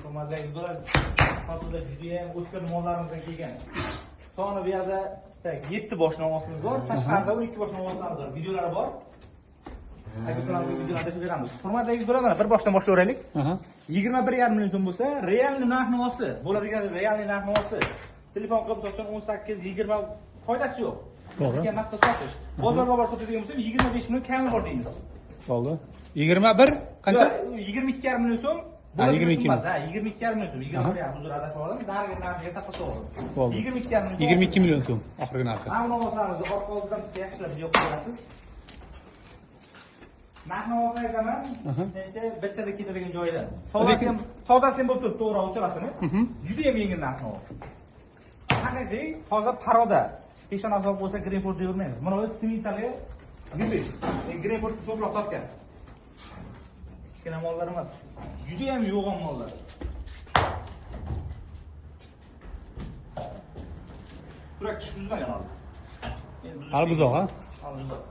Hurmatli do'stlar, hozirda juda ham o'tkir mollarimizdan kelgan. Soni bu yerda 7 bosh namozimiz bor, tashqarida 12 bosh namozlarimiz bor. Videolari bor. Videolarda beramiz. Hurmatli do'stlar, mana bir boshdan boshlayveraylik. 21,5 million so'm bo'lsa, realni narx-navosi, bo'ladigan realni narx-navosi. Telefon qilib so'rasang 18-20 foydasi yo'q. Bizga maqsad sotish. Bozorga borib sotadigan bo'lsa 25 million kami bor deymiz. Bo'ldi. 21 qancha? 22,5 million so'm. 22 ha, 22,5 million so'm. 21,5 huzur adashib oldim. Narxiga taqasoldim. 22 million so'm oxirgi narxi. Mana bu narsalarni orqa oldidan yaxshilab yo'q qilasiz. Narx-navosi aytaman. Bittada ketadigan joyda. Savdasi ham bo'lib turibdi, to'g'ri uchrasini. Juda ham yengil narx-navo. Haqiqiy hozir paroda peshona hisob bo'lsa Greenport deyvermaymiz. Mana bu sementali gibir. Greenport ko'proq topgan. Kichkina mollar emas. Juda ham yo'g'on mollar. Turak tushizmagan hozir. Albuzoq, ha? Albuzoq.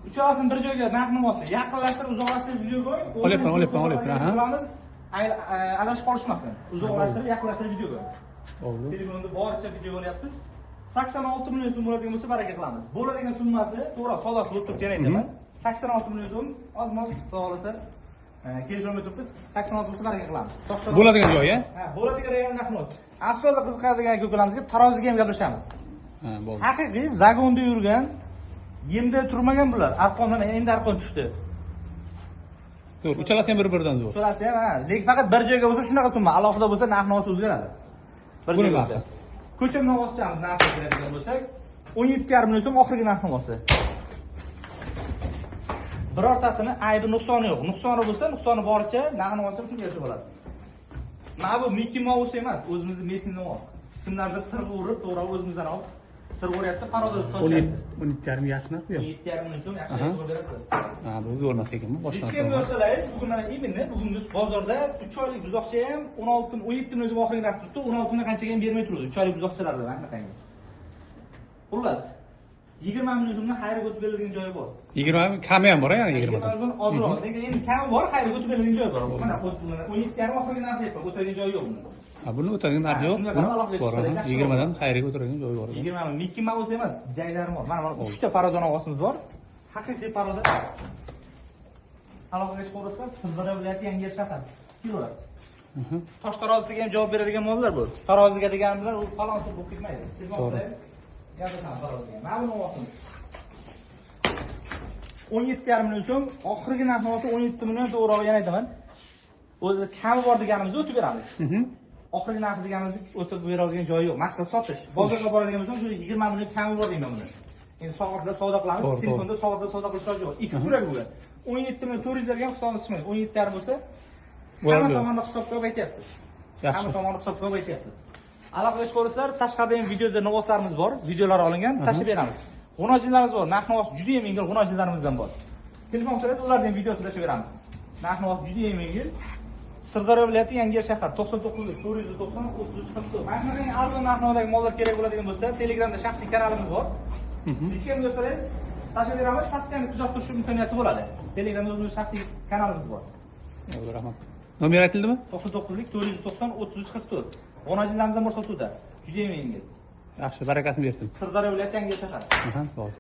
Uchalasini bir joyga narx-navosi yaqinlashtirib, uzoqlashtirib video qo'ying. Olyapman, ha. Qilamiz, adashib qolishmasin. Uzoqlashtirib, yaqinlashtirib video qo'ying. Bo'ldi. Telefonda boricha video olyapmiz. 86 million so'm bo'ladigan bo'lsa baraka qilamiz. Bo'ladigan summasi, to'g'ri, savdosi bo'lib turibdi, yana aytaman. 86 million so'm, ozmoz savolasa, kelishib o'tiribmiz. 86 bo'lsa baraka qilamiz. Bo'ladigan joyi, ha, bo'ladigan real narx-navosi. Aslida qiziqadigan ko'kalarimizga taroziga ham gaplashamiz. Ha, bo'ldi. Haqiqiy zagonda yurgan, yemda turmagan bular. Arqondan endi arqon tushdi. To'g'ri, uchalasi ham bir-biridan zo'r. Uchalasi ham, ha. Lekin faqat bir joyga bo'lsa shunaqa summa, alohida bo'lsa narx-navosi o'zgaradi. Bir joyga bo'lsa. Ko'cham navoschamiz narxi beradigan bo'lsak, 17,5 million so'm oxirgi narx-navosi. Birortasini aybi nuqsoni yo'q. Nuqsoni bo'lsa, nuqsoni boricha narx-navosi ham shunga yarasha bo'ladi. Mana bu Mickey Mouse emas, o'zimizning Messi navoq. Kimlardir sirg'a urib, to'g'ri o'zimizdan olib sirg'a uryapti, paroda sochayapti. 17,5 yaxshi narx bu. 17,5 million so'm yaxshi sirg'a berasiz. Ha, bu zo'r narx ekanmi? Hech kim yo'qsalar, bugun mana imminni, bugun biz bozorda 3 oylik buzoqcha ham 17 million so'm oxirgi narx turibdi, 16 million qanchaga ham bermay turdi. 3 oylik buzoqchalarda anaqangi. Xullas, 20 million so'mdan xayriga o'tib beriladigan joyi bor. 20 kami ham bor, ya'ni 20 million so'm ozroq. Lekin endi kami bor, xayriga o'tib beriladigan joyi bor. Mana 17,5 oxirgi narx deyapman, o'tadigan joyi yo'q buni. Ha, buni o'tadigan narxi yo'q. Bor, 20 dan xayriga o'tadigan joyi bor. 20 million Mickey Mouse emas, jaylarim bor. Mana 3 ta paroda navosimiz bor. Haqiqiy paroda. Aloqaga chiqaversa, Sirdaryo viloyati Yangiyer shahar. Kilolar. Tosh tarozisiga ham javob beradigan mollar bu. Taroziga degan bilan u falon bo'lib ketmaydi. To'g'ri. Gazadan taroziga. Mana bu navosimiz. 17,5 million so'm, oxirgi narx-navosi 17 million, to'g'ri yana aytaman. O'zi kami bor deganimizni o'tib beramiz. Oxirgi narx deganimizni o'tib beradigan joyi yo'q. Maqsad sotish. Bozorga boradigan bo'lsam, shu 20 million kami bor deyman buni. Endi soatda savdo qilamiz, telefonda soatda savdo qilish yo'q. Ikki kurak bu. 17 million 400 ga ham hisobni chiqmaydi. 17,5 bo'lsa, hamma tomonni hisobga olib aytyapmiz. Hamma tomonni hisobga olib aytyapmiz. Aloqaga chiqaversalar, tashqarida ham videoda novoslarimiz bor, videolar olingan, tashib beramiz. G'unojinlarimiz bor, narx-navosi juda ham yengil g'unojinlarimizdan bor. Telefon so'raydi, ulardan ham videosini tashib beramiz. Narx-navosi juda ham yengil. Sirdaryo viloyati Yangiyer shahar 99 490 33 Mana bunday arzon narx-navodagi mollar kerak bo'ladigan bo'lsa, Telegramda shaxsiy kanalimiz bor. Hech kim bo'lsangiz, tashib beramiz, passiyani kuzatib turish imkoniyati bo'ladi. Telegramda o'zimiz shaxsiy kanalimiz bor. Rahmat. Nomer aytildimi? 99 490 33 44. G'unojinlarimiz ham bor sotuvda. Juda ham yengil. Yaxshi, barakasini bersin. Sirdaryo viloyati Yangiyer shahar. Bo'ldi.